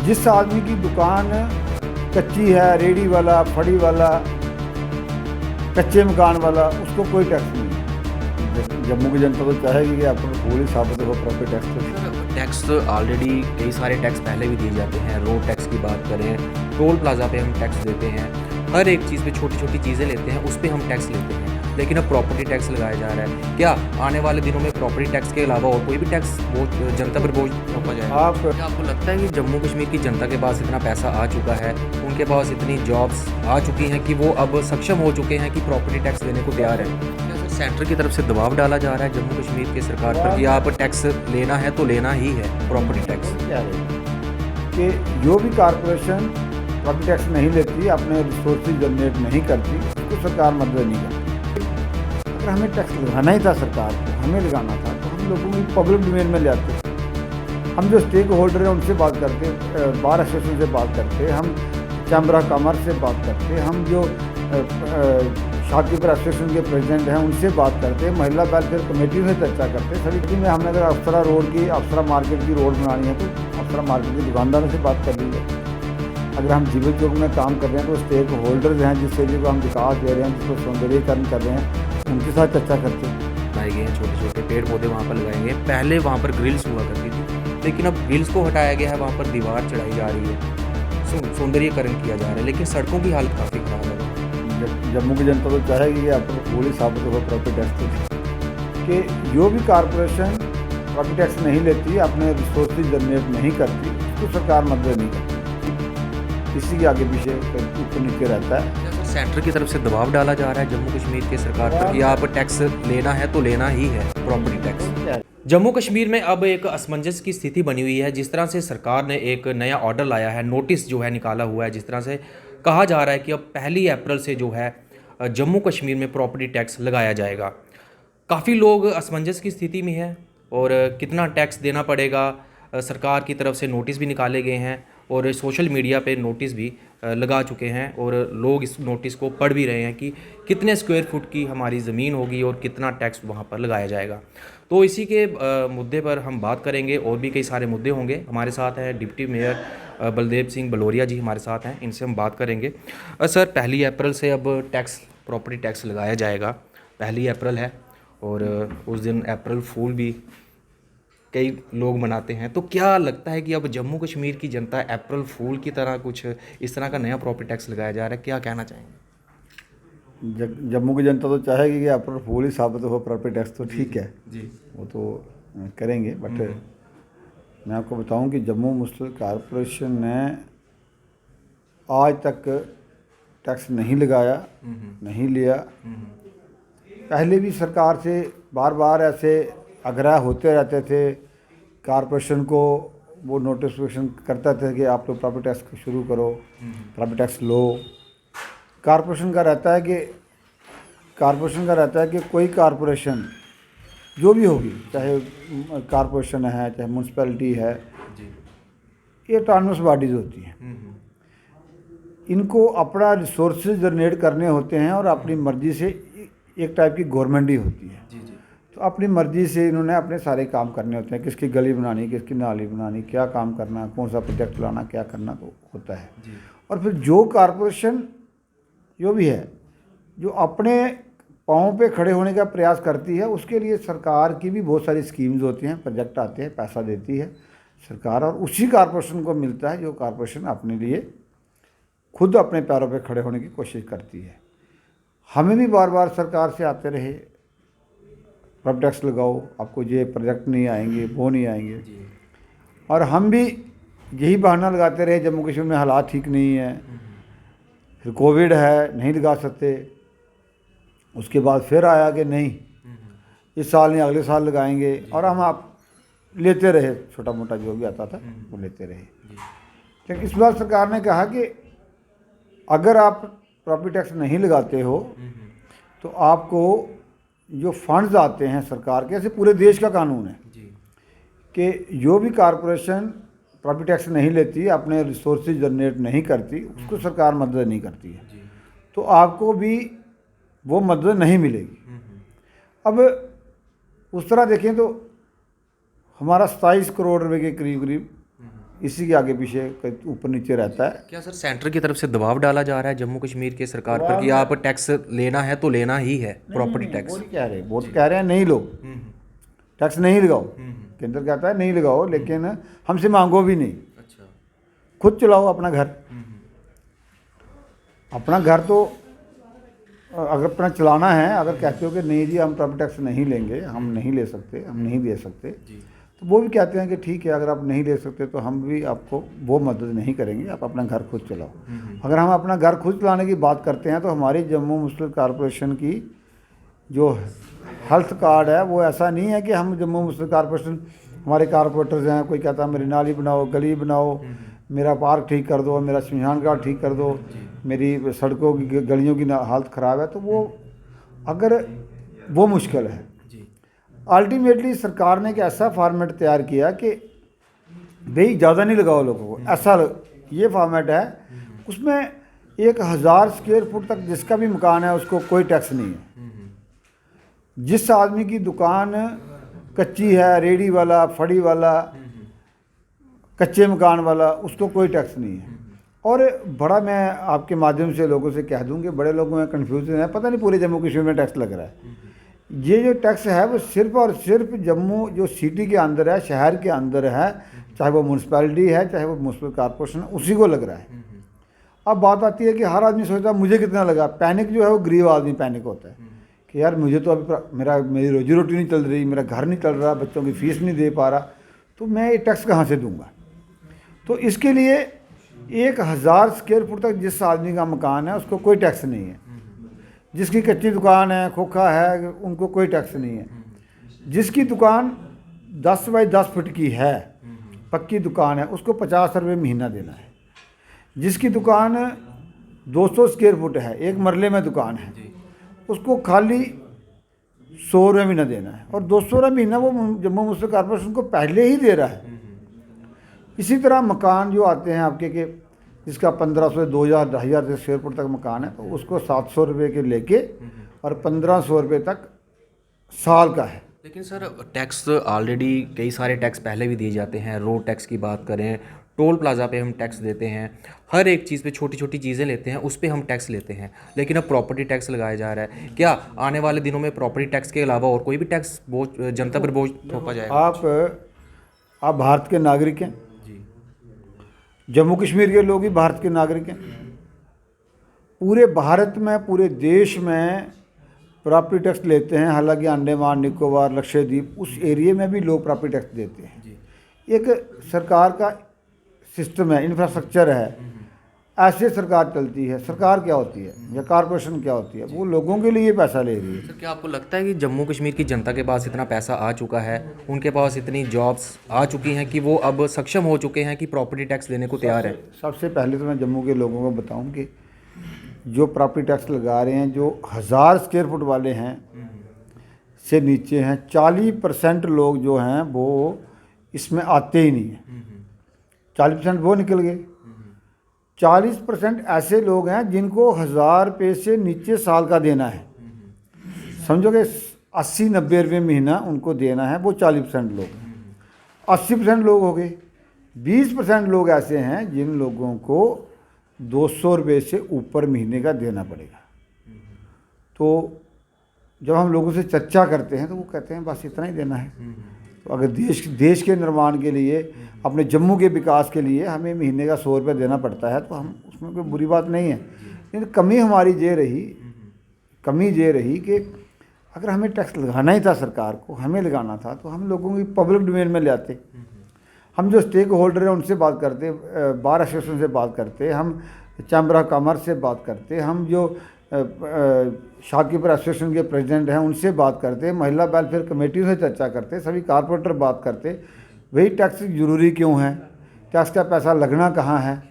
जिस आदमी की दुकान कच्ची है, रेडी वाला, फड़ी वाला, कच्चे मकान वाला, उसको कोई टैक्स नहीं है। जम्मू की जनता तो चाहेगी कि आप पूरी साबित हो प्रॉपर्टी टैक्स तो। टैक्स ऑलरेडी कई सारे टैक्स पहले भी दिए जाते हैं। रोड टैक्स की बात करें, टोल प्लाजा पे हम टैक्स देते हैं, हर एक चीज़ पे छोटी छोटी चीज़ें लेते हैं, उस पर हम टैक्स लेते हैं। लेकिन अब प्रॉपर्टी टैक्स लगाया जा रहा है। क्या आने वाले दिनों में प्रॉपर्टी टैक्स के अलावा और कोई भी टैक्स बोझ जनता पर बोझ थोपा जाएगा? क्या आपको लगता है कि जम्मू कश्मीर की जनता के पास इतना पैसा आ चुका है, उनके पास इतनी जॉब्स आ चुकी हैं कि वो अब सक्षम हो चुके हैं कि प्रॉपर्टी टैक्स देने को तैयार है? क्या सर सेंटर की तरफ से दबाव डाला जा रहा है जम्मू कश्मीर की सरकार पर कि आप टैक्स लेना है तो लेना ही है प्रॉपर्टी टैक्स? क्या है कि जो भी कारपोरेशन प्रॉपर्टी टैक्स नहीं लेती, अपने रिसोर्सेज जनरेट नहीं करती, उसको सरकार मदद नहीं करती। अगर हमें टैक्स लगाना ही था, सरकार को हमें लगाना था, तो हम लोगों को पब्लिक डोमेन में ले आते। हम जो स्टेक होल्डर हैं उनसे बात करते, बार एसोसिएशन से बात करते, हम चैम्बर ऑफ कॉमर्स से बात करते, हम जो शॉपकीपर एसोसिएशन के प्रेसिडेंट हैं उनसे बात करते, महिला वेलफेयर कमेटी में चर्चा करते। सभी में हमने अगर अप्सरा रोड की, अप्सरा मार्केट की रोड बनानी है तो अप्सरा मार्केट के दुकानदारों से बात कर लीजिए। अगर हम जीवित चौक में काम कर रहे हैं तो स्टेक होल्डर्स हैं जिस एरिया को हम विकास दे रहे हैं, जिसको सौंदर्यीकरण कर रहे हैं, उनके साथ चर्चा करते हैं। लगाए गए हैं, छोटे छोटे पेड़ पौधे वहाँ पर लगाए गए। पहले वहाँ पर ग्रिल्स हुआ करती थी, लेकिन अब ग्रिल्स को हटाया गया है, वहाँ पर दीवार चढ़ाई जा रही है, सौंदर्यीकरण किया जा रहा है, लेकिन सड़कों की हालत काफ़ी ख़राब है। जम्मू की जनता तो चाहेगी कि आप पूरी साबित हो प्रॉपर्टी टैक्स तो कि जो भी कारपोरेशन प्रॉपर्टी टैक्स नहीं लेती, अपने रिसोर्सेज जनरेट नहीं करती, उसको सरकार मदद नहीं करती। इसी के आगे पीछे ऊपर नीचे रहता है। सेंटर की तरफ से दबाव डाला जा रहा है जम्मू कश्मीर की सरकार पर कि आप टैक्स लेना है तो लेना ही है प्रॉपर्टी टैक्स। जम्मू कश्मीर में अब एक असमंजस की स्थिति बनी हुई है। जिस तरह से सरकार ने एक नया ऑर्डर लाया है, नोटिस जो है निकाला हुआ है, जिस तरह से कहा जा रहा है कि अब 1 अप्रैल से जो है जम्मू कश्मीर में प्रॉपर्टी टैक्स लगाया जाएगा। काफ़ी लोग असमंजस की स्थिति में हैं और कितना टैक्स देना पड़ेगा, सरकार की तरफ से नोटिस भी निकाले गए हैं और सोशल मीडिया पे नोटिस भी लगा चुके हैं और लोग इस नोटिस को पढ़ भी रहे हैं कि कितने स्क्वायर फुट की हमारी ज़मीन होगी और कितना टैक्स वहाँ पर लगाया जाएगा। तो इसी के मुद्दे पर हम बात करेंगे, और भी कई सारे मुद्दे होंगे। हमारे साथ हैं डिप्टी मेयर बलदेव सिंह बलोरिया जी, हमारे साथ हैं, इनसे हम बात करेंगे। सर, 1 अप्रैल से अब प्रॉपर्टी टैक्स लगाया जाएगा। 1 अप्रैल है और उस दिन अप्रैल फूल भी कई लोग मनाते हैं। तो क्या लगता है कि अब जम्मू कश्मीर की जनता अप्रैल फूल की तरह कुछ इस तरह का नया प्रॉपर्टी टैक्स लगाया जा रहा है, क्या कहना चाहेंगे? जम्मू की जनता तो चाहेगी कि अप्रैल फूल ही साबित हो प्रॉपर्टी टैक्स तो ठीक है जी, वो तो करेंगे। बट मैं आपको बताऊं कि जम्मू मुस्लिम कॉरपोरेशन ने आज तक टैक्स नहीं लगाया, नहीं लिया। पहले भी सरकार से बार बार ऐसे आग्रह होते रहते थे, कॉरपोरेशन को वो नोटिफिकेशन करता था कि आप लोग प्रॉपर्टी टैक्स शुरू करो, प्रॉपर्टी टैक्स लो। कॉरपोरेशन का रहता है कि कोई कॉरपोरेशन जो भी होगी, चाहे कॉरपोरेशन है, चाहे म्यूनसिपैलिटी है, ये ऑटोनमस बॉडीज़ होती हैं। इनको अपना रिसोर्सेज जनरेट करने होते हैं और अपनी मर्ज़ी से एक टाइप की गवर्नमेंट ही होती है। तो अपनी मर्ज़ी से इन्होंने अपने सारे काम करने होते हैं, किसकी गली बनानी, किसकी नाली बनानी, क्या काम करना, कौन सा प्रोजेक्ट लाना, क्या करना, तो होता है। और फिर जो कॉरपोरेशन जो भी है, जो अपने पाँव पे खड़े होने का प्रयास करती है, उसके लिए सरकार की भी बहुत सारी स्कीम्स होती हैं, प्रोजेक्ट आते हैं, पैसा देती है सरकार, और उसी कॉरपोरेशन को मिलता है जो कॉरपोरेशन अपने लिए खुद अपने पैरों पे खड़े होने की कोशिश करती है। हमें भी बार बार सरकार से आते रहे, प्रॉपर्टी टैक्स लगाओ, आपको ये प्रोजेक्ट नहीं आएंगे, वो नहीं आएंगे, और हम भी यही बहाना लगाते रहे, जम्मू कश्मीर में हालात ठीक नहीं है, फिर कोविड है, नहीं लगा सकते। उसके बाद फिर आया कि नहीं, इस साल नहीं अगले साल लगाएंगे, और हम आप लेते रहे, छोटा मोटा जो भी आता था वो लेते रहे। लेकिन इस बार सरकार ने कहा कि अगर आप प्रॉपर्टी टैक्स नहीं लगाते हो तो आपको जो फंड्स आते हैं सरकार के, ऐसे पूरे देश का कानून है कि जो भी कॉरपोरेशन प्रॉपर्टी टैक्स नहीं लेती, अपने रिसोर्सेज जनरेट नहीं करती, उसको सरकार मदद नहीं करती है, तो आपको भी वो मदद नहीं मिलेगी। अब उस तरह देखें तो हमारा 27 करोड़ रुपए के करीब इसी के आगे पीछे ऊपर नीचे रहता है। क्या सर सेंटर की तरफ से दबाव डाला जा रहा है जम्मू कश्मीर के सरकार पर कि आप टैक्स लेना है तो लेना ही है, प्रॉपर्टी टैक्स? वो नहीं कह रहे, वो तो कह रहे हैं नहीं लो, टैक्स नहीं लगाओ। केंद्र कहता है नहीं लगाओ, लेकिन हमसे मांगो भी नहीं। अच्छा। खुद चलाओ अपना घर। अपना घर तो अगर अपना चलाना है, अगर कहते हो कि नहीं जी हम प्रॉपर्टी टैक्स नहीं लेंगे, हम नहीं ले सकते, हम नहीं दे सकते, तो वो भी कहते हैं कि ठीक है, अगर आप नहीं ले सकते तो हम भी आपको वो मदद नहीं करेंगे, आप अपना घर खुद चलाओ। अगर हम अपना घर खुद चलाने की बात करते हैं तो हमारी जम्मू म्यूनसिपल कॉरपोरेशन की जो हेल्थ कार्ड है वो ऐसा नहीं है कि हम जम्मू म्यूनसिपल कॉरपोरेशन, हमारे कॉरपोरेटर्स हैं, कोई कहता है मेरी नाली बनाओ, गली बनाओ, मेरा पार्क ठीक कर दो, मेरा शमशान घाट ठीक कर दो, मेरी सड़कों की गलियों की हालत ख़राब है, तो वो अगर वो मुश्किल है। अल्टीमेटली सरकार ने एक ऐसा फॉर्मेट तैयार किया कि भाई ज़्यादा नहीं लगाओ लोगों को, ऐसा ये फॉर्मेट है, उसमें 1000 स्क्वायर फुट तक जिसका भी मकान है उसको कोई टैक्स नहीं है। जिस आदमी की दुकान कच्ची है, रेडी वाला, फड़ी वाला, कच्चे मकान वाला, उसको कोई टैक्स नहीं है। और बड़ा मैं आपके माध्यम से लोगों से कह दूं कि बड़े लोगों में कन्फ्यूजन है, पता नहीं पूरे जम्मू कश्मीर में टैक्स लग रहा है। ये जो टैक्स है वो सिर्फ और सिर्फ जम्मू जो सिटी के अंदर है, शहर के अंदर है, चाहे वो म्यूनसिपैलिटी है, चाहे वो म्यूनसिपल कॉरपोरेशन है, उसी को लग रहा है। अब बात आती है कि हर आदमी सोचता है मुझे कितना लगा। पैनिक जो है वो गरीब आदमी पैनिक होता है कि यार मुझे तो अभी मेरी रोजी रोटी नहीं चल रही, मेरा घर नहीं चल रहा, बच्चों की फ़ीस नहीं दे पा रहा, तो मैं ये टैक्स कहाँ से दूँगा। तो इसके लिए 1000 स्क्वायर फुट तक जिस आदमी का मकान है उसको कोई टैक्स नहीं है। जिसकी कच्ची दुकान है, खोखा है, उनको कोई टैक्स नहीं है। जिसकी दुकान 10 बाई 10 फुट की है, पक्की दुकान है, उसको 50 रुपये महीना देना है। जिसकी दुकान 200 स्क्वायर फुट है, एक मरले में दुकान है, उसको खाली 100 रुपये महीना देना है। और 200 रुपये महीना वो जम्मू म्यूनसिपल कॉरपोरेशन को पहले ही दे रहा है। इसी तरह मकान जो आते हैं आपके के जिसका 1500 से 2000 2500 स्क्वायर फुट तक मकान है, तो उसको 700 रुपये के लेके और 1500 रुपये तक साल का है। लेकिन सर टैक्स ऑलरेडी कई सारे टैक्स पहले भी दिए जाते हैं। रोड टैक्स की बात करें, टोल प्लाजा पे हम टैक्स देते हैं, हर एक चीज़ पे छोटी छोटी चीज़ें लेते हैं, उस पर हम टैक्स लेते हैं। लेकिन अब प्रॉपर्टी टैक्स लगाया जा रहा है। क्या आने वाले दिनों में प्रॉपर्टी टैक्स के अलावा और कोई भी टैक्स बोझ जनता पर बोझ थोपा जाएगा? आप भारत के नागरिक हैं, जम्मू कश्मीर के लोग ही भारत के नागरिक हैं। पूरे भारत में, पूरे देश में प्रॉपर्टी टैक्स लेते हैं। हालांकि अंडमान निकोबार, लक्षद्वीप, उस एरिया में भी लोग प्रॉपर्टी टैक्स देते हैं। एक सरकार का सिस्टम है, इंफ्रास्ट्रक्चर है, ऐसे सरकार चलती है। सरकार क्या होती है या कॉरपोरेशन क्या होती है, वो लोगों के लिए पैसा ले रही है। सर क्या आपको लगता है कि जम्मू कश्मीर की जनता के पास इतना पैसा आ चुका है, उनके पास इतनी जॉब्स आ चुकी हैं कि वो अब सक्षम हो चुके हैं कि प्रॉपर्टी टैक्स देने को तैयार है? सबसे पहले तो मैं जम्मू के लोगों को बताऊं कि जो प्रॉपर्टी टैक्स लगा रहे हैं, जो 1000 स्क्वायर फुट वाले हैं से नीचे हैं, 40% लोग जो हैं वो इसमें आते ही नहीं हैं। 40% वो निकल गए। 40% ऐसे लोग हैं जिनको 1000 रुपये से नीचे साल का देना है। समझोगे 80-90 रुपये महीना उनको देना है, वो 40% लोग हैं। 80% लोग हो गए। 20% लोग ऐसे हैं जिन लोगों को 200 रुपये से ऊपर महीने का देना पड़ेगा। तो जब हम लोगों से चर्चा करते हैं तो वो कहते हैं बस इतना ही देना है। तो अगर देश के निर्माण के लिए, अपने जम्मू के विकास के लिए हमें महीने का 100 रुपये देना पड़ता है, तो हम उसमें कोई बुरी बात नहीं है। लेकिन कमी हमारी ये रही कि अगर हमें टैक्स लगाना ही था, सरकार को हमें लगाना था, तो हम लोगों की पब्लिक डोमेन में ले आते। हम जो स्टेक होल्डर हैं उनसे बात करते, बार एसोसिएशन से बात करते, हम चैम्बर ऑफ कॉमर्स से बात करते, हम जो शॉपकीपर एसोसिएशन के प्रेसिडेंट हैं उनसे बात करते, महिला वेलफेयर कमेटियों से चर्चा करते, सभी कारपोरेटर बात करते, वही टैक्स ज़रूरी क्यों है, टैक्स का पैसा लगना कहाँ है।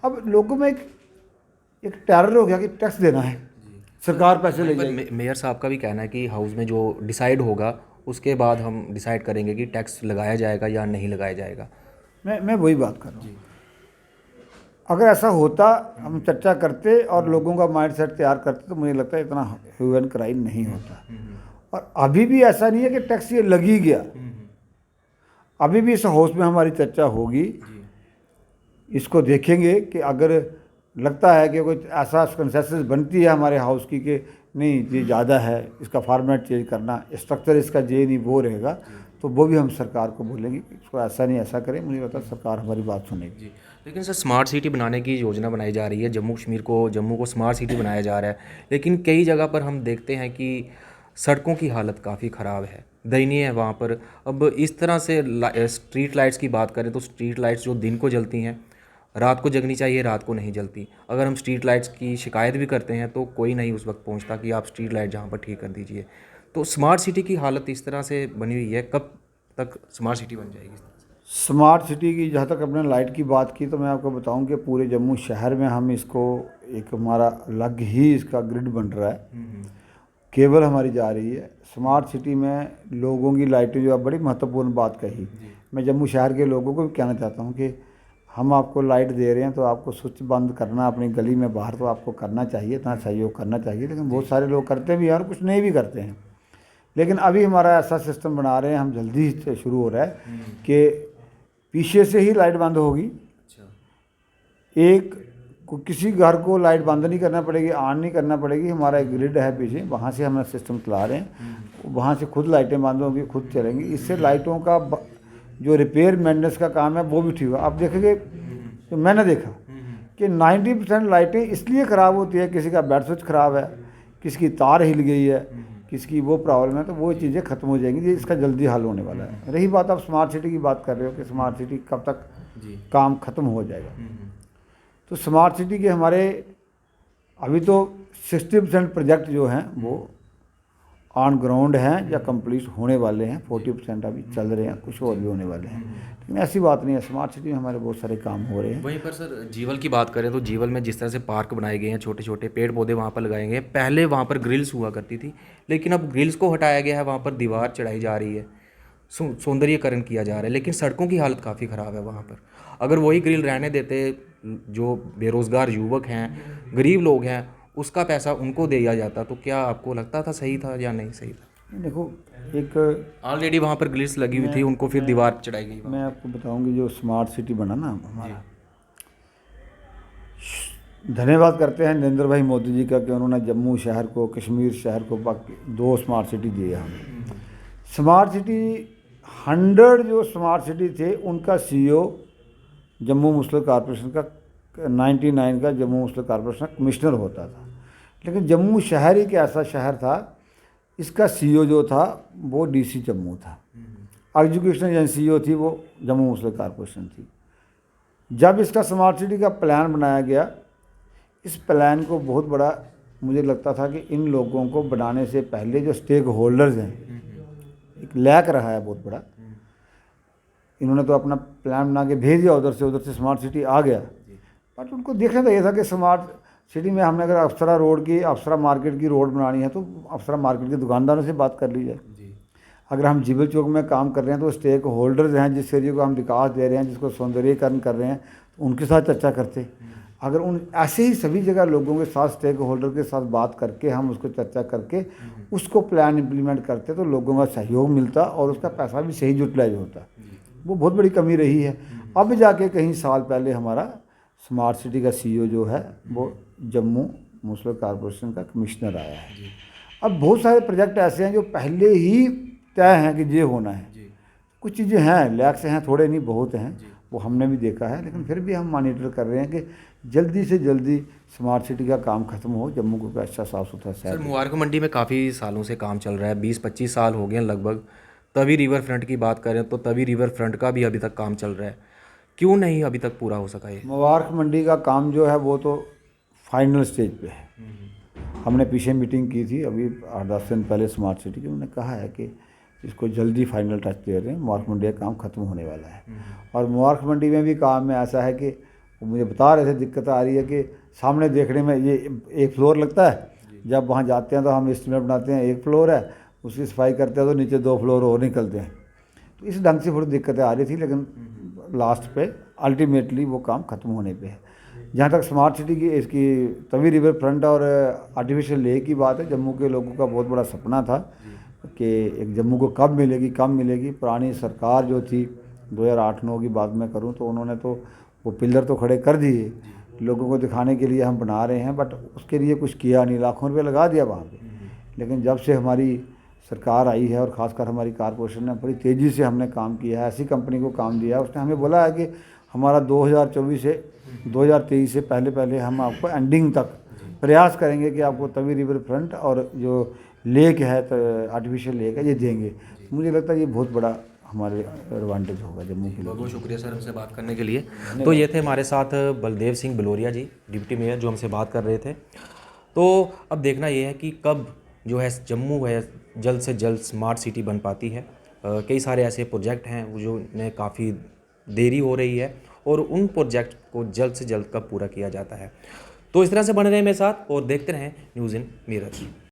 अब लोगों में एक टेरर हो गया कि टैक्स देना है, सरकार पैसे ले जाएगी। मेयर साहब का भी कहना है कि हाउस में जो डिसाइड होगा उसके बाद हम डिसाइड करेंगे कि टैक्स लगाया जाएगा या नहीं लगाया जाएगा। मैं वही बात कर रहा हूँ। अगर ऐसा होता, हम चर्चा करते और लोगों का माइंड सेट तैयार करते, तो मुझे लगता है इतना ह्यू एंड क्राई नहीं होता। और अभी भी ऐसा नहीं है कि टैक्स ये लग ही गया। अभी भी इस हाउस में हमारी चर्चा होगी इसको देखेंगे कि अगर लगता है कि कोई ऐसा कंसेंसस बनती है हमारे हाउस की कि नहीं ये ज़्यादा है, इसका फॉर्मेट चेंज करना, स्ट्रक्चर इसका ये नहीं वो रहेगा, तो वो भी हम सरकार को बोलेंगे कि इसको ऐसा नहीं ऐसा करें। मुझे लगता है सरकार हमारी बात सुनेगी। जी, लेकिन सर स्मार्ट सिटी बनाने की योजना बनाई जा रही है, जम्मू को स्मार्ट सिटी बनाया जा रहा है, लेकिन कई जगह पर हम देखते हैं कि सड़कों की हालत काफ़ी ख़राब है, दयनीय है वहाँ पर। अब इस तरह से स्ट्रीट लाइट्स की बात करें तो स्ट्रीट लाइट्स जो दिन को जलती हैं, रात को जगनी चाहिए, रात को नहीं जलती। अगर हम स्ट्रीट लाइट्स की शिकायत भी करते हैं तो कोई नहीं उस वक्त पहुँचता कि आप स्ट्रीट लाइट जहाँ पर ठीक कर दीजिए। तो स्मार्ट सिटी की हालत इस तरह से बनी हुई है, कब तक स्मार्ट सिटी बन जाएगी? स्मार्ट सिटी की जहाँ तक अपने लाइट की बात की तो मैं आपको बताऊं कि पूरे जम्मू शहर में हम इसको एक हमारा अलग ही इसका ग्रिड बन रहा है, केबल हमारी जा रही है। स्मार्ट सिटी में लोगों की लाइटें जो है बड़ी महत्वपूर्ण बात कही। मैं जम्मू शहर के लोगों को भी कहना चाहता हूँ कि हम आपको लाइट दे रहे हैं तो आपको स्विच बंद करना अपनी गली में बाहर तो आपको करना चाहिए, इतना सहयोग करना चाहिए, लेकिन बहुत सारे लोग करते भी हैं और कुछ नहीं भी करते हैं। लेकिन अभी हमारा ऐसा सिस्टम बना रहे हैं, हम जल्दी से शुरू हो रहा है कि पीछे से ही लाइट बंद होगी। किसी घर को लाइट बंद नहीं करना पड़ेगी, ऑन नहीं करना पड़ेगी। हमारा एक ग्रिड है पीछे, वहाँ से हम सिस्टम चला रहे हैं, वहाँ से खुद लाइटें बंद होंगी, खुद चलेंगी। इससे लाइटों का जो रिपेयर मेंटेनेंस का काम है वो भी ठीक होगा। आप देखेंगे तो मैंने देखा कि 90% लाइटें इसलिए ख़राब होती है, किसी का बेड स्विच ख़राब है, किसी की तार हिल गई है, किसी की वो प्रॉब्लम है, तो वो चीज़ें ख़त्म हो जाएंगी। ये इसका जल्दी हल होने वाला है। रही बात आप स्मार्ट सिटी की बात कर रहे हो कि स्मार्ट सिटी कब तक काम ख़त्म हो जाएगा, तो स्मार्ट सिटी के हमारे अभी तो 60% प्रोजेक्ट जो हैं वो ऑन ग्राउंड हैं या कंप्लीट होने वाले हैं, 40% अभी चल रहे हैं, कुछ और भी होने वाले हैं। लेकिन ऐसी बात नहीं है, स्मार्ट सिटी में हमारे बहुत सारे काम हो रहे हैं। वहीं पर सर जीवल की बात करें तो जीवल में जिस तरह से पार्क बनाए गए हैं, छोटे छोटे पेड़ पौधे वहाँ पर लगाए गए हैं। पहले वहाँ पर ग्रिल्स हुआ करती थी, लेकिन अब ग्रिल्स को हटाया गया है, वहाँ पर दीवार चढ़ाई जा रही है, सौंदर्यीकरण किया जा रहा है। लेकिन सड़कों की हालत काफ़ी ख़राब है वहाँ पर। अगर वही ग्रिल रहने देते, जो बेरोज़गार युवक हैं, गरीब लोग हैं, उसका पैसा उनको दिया जाता, तो क्या आपको लगता था सही था या नहीं सही था? देखो, एक ऑलरेडी वहाँ पर ग्रिल्स लगी हुई थी, उनको फिर दीवार चढ़ाई गई। मैं आपको बताऊंगी जो स्मार्ट सिटी बना ना हमारा, धन्यवाद करते हैं नरेंद्र भाई मोदी जी का कि उन्होंने जम्मू शहर को, कश्मीर शहर को बाकी 2 स्मार्ट सिटी दिए हमें। स्मार्ट सिटी 100 जो स्मार्ट सिटी थे उनका CEO जम्मू मुस्लिम कॉरपोरेशन का 99 का जम्मू मुस्लिम कॉरपोरेशन का कमिश्नर होता था। लेकिन जम्मू शहर एक ऐसा शहर था, इसका CEO जो था वो DC जम्मू था। एजुकेशन एजेंसी जो थी वो जम्मू मुस्लिम कॉरपोरेशन थी। जब इसका स्मार्ट सिटी का प्लान बनाया गया, इस प्लान को बहुत बड़ा मुझे लगता था कि इन लोगों को बनाने से पहले जो स्टेक होल्डर्स हैं, एक लैक रहा है बहुत बड़ा। इन्होंने तो अपना प्लान बना के भेज दिया, उधर से स्मार्ट सिटी आ गया, बट उनको देखना चाहिए था कि स्मार्ट सिटी में हमने अगर अप्सरा रोड की, अप्सरा मार्केट की रोड बनानी है तो अप्सरा मार्केट के दुकानदारों से बात कर ली जाए। अगर हम जीवल चौक में काम कर रहे हैं तो स्टेक होल्डर्स हैं, जिस एरिया को हम विकास दे रहे हैं, जिसको सौंदर्यीकरण कर रहे हैं, तो उनके साथ चर्चा करते। अगर उन ऐसे ही सभी जगह लोगों के साथ, स्टेक होल्डर के साथ बात करके हम उसको चर्चा करके उसको प्लान इम्प्लीमेंट करते तो लोगों का सहयोग मिलता और उसका पैसा भी सही यूटिलाइज होता। वो बहुत बड़ी कमी रही है। अब जाके कहीं साल पहले हमारा स्मार्ट सिटी का CEO जो है वो जम्मू मुस्लिम कॉरपोरेशन का कमिश्नर आया है। अब बहुत सारे प्रोजेक्ट ऐसे हैं जो पहले ही तय हैं कि ये होना है। कुछ चीज़ें हैं, लैक से हैं, थोड़े नहीं बहुत हैं, वो हमने भी देखा है, लेकिन फिर भी हम मॉनिटर कर रहे हैं कि जल्दी से जल्दी स्मार्ट सिटी का काम खत्म हो, जम्मू को अच्छा साफ़ सुथरा शहर। सर मुबारक मंडी में काफ़ी सालों से काम चल रहा है, 20-25 साल हो गए हैं लगभग। तवी रिवर फ्रंट की बात करें तो तवी रिवर फ्रंट का भी अभी तक काम चल रहा है, क्यों नहीं अभी तक पूरा हो सका? ये मुबारक मंडी का काम जो है वो तो फाइनल स्टेज पे है। हमने पीछे मीटिंग की थी अभी 8-10 दिन पहले स्मार्ट सिटी की, उन्होंने कहा है कि इसको जल्दी फाइनल टच दे रहे हैं, मुबारक मंडी का काम ख़त्म होने वाला है। और मुबारक मंडी में भी काम में ऐसा है कि वो मुझे बता रहे थे दिक्कत आ रही है कि सामने देखने में ये एक फ्लोर लगता है, जब वहाँ जाते हैं तो हम एस्टिमेट बनाते हैं 1 फ्लोर है, उसकी सफाई करते हैं तो नीचे 2 फ्लोर और निकलते हैं। तो इस ढंग से थोड़ी दिक्कतें आ रही थी, लेकिन लास्ट पे अल्टीमेटली वो काम ख़त्म होने पे है। जहाँ तक स्मार्ट सिटी की, इसकी तवी रिवर फ्रंट और आर्टिफिशियल लेक की बात है, जम्मू के लोगों का बहुत बड़ा सपना था कि एक जम्मू को कब मिलेगी। पुरानी सरकार जो थी 2008-9 की बात मैं करूँ तो उन्होंने तो वो पिलर तो खड़े कर दिए, लोगों को दिखाने के लिए हम बना रहे हैं, बट उसके लिए कुछ किया नहीं, लाखों रुपये लगा दिया वहाँ पे। लेकिन जब से हमारी सरकार आई है और ख़ासकर हमारी कारपोरेशन ने बड़ी तेज़ी से हमने काम किया है, ऐसी कंपनी को काम दिया है, उसने हमें बोला है कि हमारा 2024 से 2023 से पहले हम आपको एंडिंग तक प्रयास करेंगे कि आपको तवी रिवर फ्रंट और जो लेक है आर्टिफिशियल लेक है ये देंगे। मुझे लगता है ये बहुत बड़ा हमारे एडवांटेज होगा जम्मू के लिए। बहुत बहुत शुक्रिया सर हमसे बात करने के लिए। तो ये थे हमारे साथ बलदेव सिंह बिलोरिया जी, डिप्टी मेयर, जो हमसे बात कर रहे थे। तो अब देखना ये है कि कब जो है जम्मू है जल्द से जल्द स्मार्ट सिटी बन पाती है। कई सारे ऐसे प्रोजेक्ट हैं वो जो में काफ़ी देरी हो रही है और उन प्रोजेक्ट को जल्द से जल्द कब पूरा किया जाता है। तो इस तरह से बने रहें मेरे साथ और देखते रहें न्यूज़ इन मिरर।